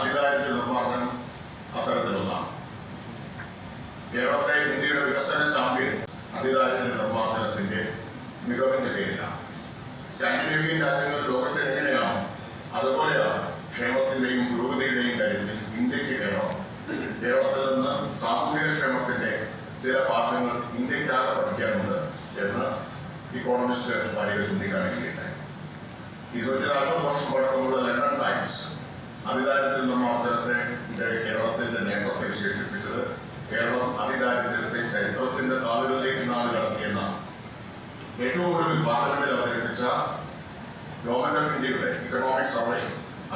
അതിദാരിദ്ര്യ നിർമ്മാർജ്ജനം അത്തരത്തിലൊന്നാണ്. കേരളത്തെ ഇന്ത്യയുടെ വികസന ചാമ്പ്യൻ അതിദാരിദ്ര്യ നിർമ്മാർജ്ജനത്തിന്റെ മികവിന്റെ പേരിലാണ്. സ്കാൻഡിനേവിയൻ രാജ്യങ്ങൾ ലോകത്തെ എങ്ങനെയാണോ അതുപോലെയാണ് ക്ഷേമത്തിന്റെയും പുരോഗതിയുടെയും കാര്യത്തിൽ ഇന്ത്യക്ക് കേരളത്തിൽ നിന്ന് സാമൂഹിക ക്ഷേമത്തിന്റെ ചില പാഠങ്ങൾ ഇന്ത്യക്കാരെ പഠിക്കാനുണ്ട് എന്ന് ഇക്കോണമിസ്റ്റ് വാരിക ചൂണ്ടിക്കാണിക്കുകയുണ്ടായി. 240 വർഷം പഴക്കമുള്ള ലണ്ടൻ ടൈംസ് അതിദാരിദ്ര്യ നിർമ്മാർജ്ജനത്തിന്റെ കേരളത്തിന്റെ നേട്ടത്തെ വിശേഷിപ്പിച്ചത് കേരളം അതിദാരിദ്ര്യത്തെ ചരിത്രത്തിന്റെ താളുകളിലേക്ക് നാട് കടത്തിയെന്നാണ്. ഏറ്റവും ഒടുവിൽ പാർലമെന്റിൽ അവതരിപ്പിച്ച ഗവൺമെന്റ് ഓഫ് ഇന്ത്യയുടെ ഇക്കണോമിക് സർവേ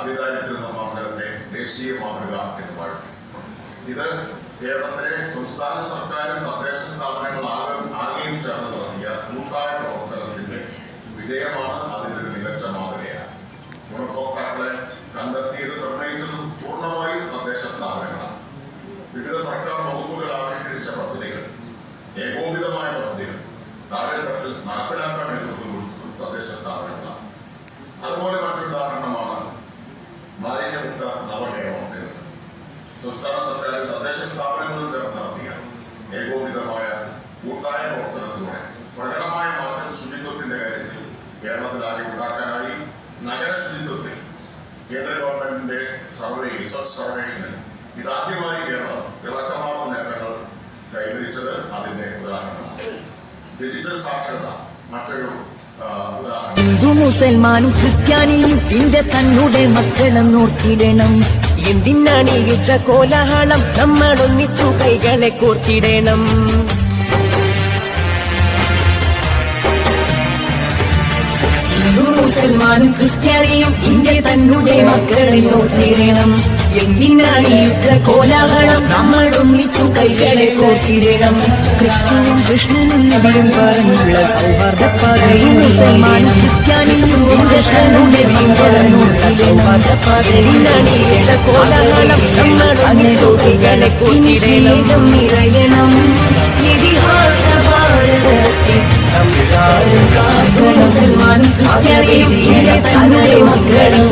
അതിദാരിദ്ര്യ നിർമ്മാർജ്ജനത്തെ ദേശീയ മാതൃക എന്ന് വാഴ്ത്തി. ഇത് കേരളത്തെ സംസ്ഥാന സർക്കാരും തദ്ദേശ സ്ഥാപനങ്ങളാകെയും ചേർന്ന് നടത്തിയ കൂട്ടായ പ്രവർത്തനത്തിന്റെ വിജയമാണ്. അതിന്റെ ഒരു മികച്ച മാതൃകയാണ്. ഗുണഭോക്താക്കളെ കണ്ടെത്തിയത് നിർണയിച്ചതും പൂർണ്ണമായും തദ്ദേശ സ്ഥാപനങ്ങളാണ്. വിവിധ സർക്കാർ വകുപ്പുകൾ ആവിഷ്കരിച്ച പദ്ധതികൾ, ഏകോപിതമായ പദ്ധതികൾ താഴെത്തട്ടിൽ നടപ്പിലാക്കാൻ നേതൃത്വം കൊടുത്തതും തദ്ദേശ സ്ഥാപനങ്ങളാണ്. അതുപോലെ മറ്റൊരു ഉദാഹരണമാണ് മാലിന്യമുക്ത നവകേരളം എന്നത്. സംസ്ഥാന സർക്കാരും തദ്ദേശ സ്ഥാപനങ്ങളും ചേർന്ന് നടത്തിയ ഏകോപിതമായ കൂട്ടായ പ്രവർത്തനത്തിലൂടെ പ്രകടമായ മാറ്റം ശുചിത്വത്തിന്റെ കാര്യത്തിൽ കേരളത്തിലാകെ ഉണ്ടാക്കാനായി. നഗര ശുചിത്വത്തിൽ കേന്ദ്ര ഗവൺമെന്റിന്റെ സർവേ റിസർച്ച് സർവേഷനിൽ ഇതാദ്യമായി കേരളം തിളക്കമാർന്ന നേട്ടങ്ങൾ കൈവരിച്ചത് അതിന്റെ ഉദാഹരണമാണ്. ഡിജിറ്റൽ സാക്ഷരത മറ്റൊരു ഉദാഹരണം. ഹിന്ദു മുസൽമാനും ക്രിസ്ത്യാനിയും ഇന്ത്യ തന്നുടെ മക്കളും നോക്കിയിടണം. എന്തിനാണ് യുദ്ധ കോലാഹലം? നമ്മൾ ഒന്നിച്ചു കൈകളെ കോർത്തിടണം. ഹിന്ദു മുസൽമാനും ക്രിസ്ത്യാനിയും ഇന്ത്യ തന്നുടെ മക്കളെ നോക്കിയിടണം. എന്തിനാണ് യുദ്ധ കോലാഹലം? നമ്മൾ ഒന്നിച്ചു കൈകളെ കോർത്തിടണം. ക്രിസ്തുവും കൃഷ്ണനും നബിയും പറഞ്ഞുള്ള സൗഹാർദ്ദപ്പാതയും മുസൽമാനും ക്രിസ്ത്യാനിയും ഇന്ത്യ തന്നുടെ മക്കളുള്ള സൗഹാർദ്ദപ്പാതയിലാണ് യുദ്ധ കോലാഹലം. നമ്മൾ ഒന്നിച്ചു കൈകളെ കോർത്തിടണം. നിറയണം ഇതിഹാസ ഭാരതത്തിൽ മുസൽമാനും ക്രിസ്ത്യാനിയും ഇന്ത്യ തന്നുടെ മക്കളും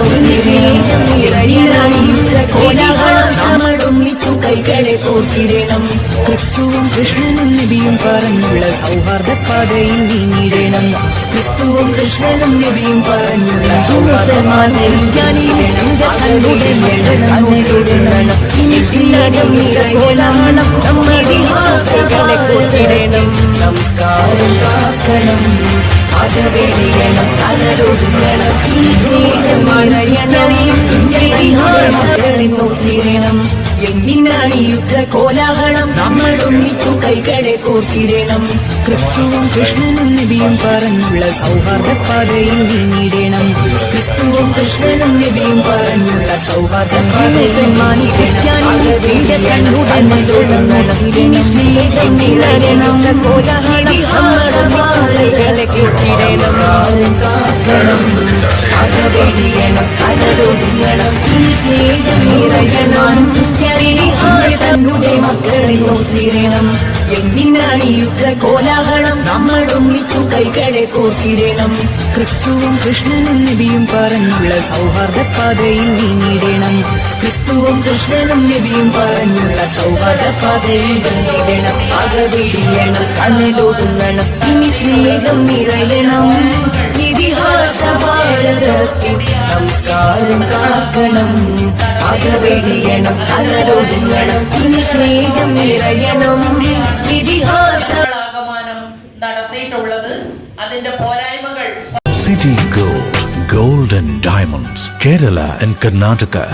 ഒന്നിച്ചു കൈകളെ കോർത്തിടണം. ക്രിസ്തുവും കൃഷ്ണനും നബിയും പറഞ്ഞുള്ള സൗഹാർദ്ദപ്പാതയിൽ നീങ്ങിടണം. ക്രിസ്തുവും കൃഷ്ണനും നബിയും പറഞ്ഞുള്ള കോർത്തിടണം. നമസ്കാരം കാക്കണം, അകവെളിയണം, തലൊടുങ്ങണം. നോക്കിയിടണം. എന്തിനാണ് യുദ്ധ കോലാഹലം? നമ്മൾ ഒന്നിച്ചു കൈകളെ കോർത്തിടണം. ക്രിസ്തുവും കൃഷ്ണനും നബിയും പറഞ്ഞുള്ള സൗഹാർദ്ദപ്പാതയിൽ നീങ്ങിടണം. ക്രിസ്തുവും കൃഷ്ണനും നബിയും പറഞ്ഞുള്ള സൗഹാർദ്ദപ്പാതയിൽ മാനിക്കണം. കോലാഹലം കൈകളെ കോർത്തിടണം. കാക്കണം, അകവെളിയണം, തലൊടുങ്ങണം. തന്നുടെ മക്കളെ നോക്കിയിടണം. എന്തിനാണ് യുദ്ധ കോലാഹലം? നമ്മൾ ഒന്നിച്ചു കൈകളെ കോർത്തിടണം. ക്രിസ്തുവും കൃഷ്ണനും നബിയും പറഞ്ഞുള്ള സൗഹാർദ്ദപ്പാതയിൽ നീങ്ങിടണം. ക്രിസ്തുവും കൃഷ്ണനും നബിയും പറഞ്ഞുള്ള സൗഹാർദ്ദപ്പാതയിൽ നീങ്ങിടണം. അകവെളിയണം, കണ്ണലൊടുങ്ങണം. ഇനി സ്നേഹം നിറയണം. ഇതിഹാസ ഭാരതത്തിൽ സംസ്കാരം കാക്കണം. അകവെളിയണം, കണ്ണലൊടുങ്ങണം. ഇനി സ്നേഹം നിറയണം. ഇതിഹാസ നടത്തിയിട്ടുള്ളത് അതിന്റെ പോരായ്മകൾ. City Gold, Gold and Diamonds, Kerala and Karnataka.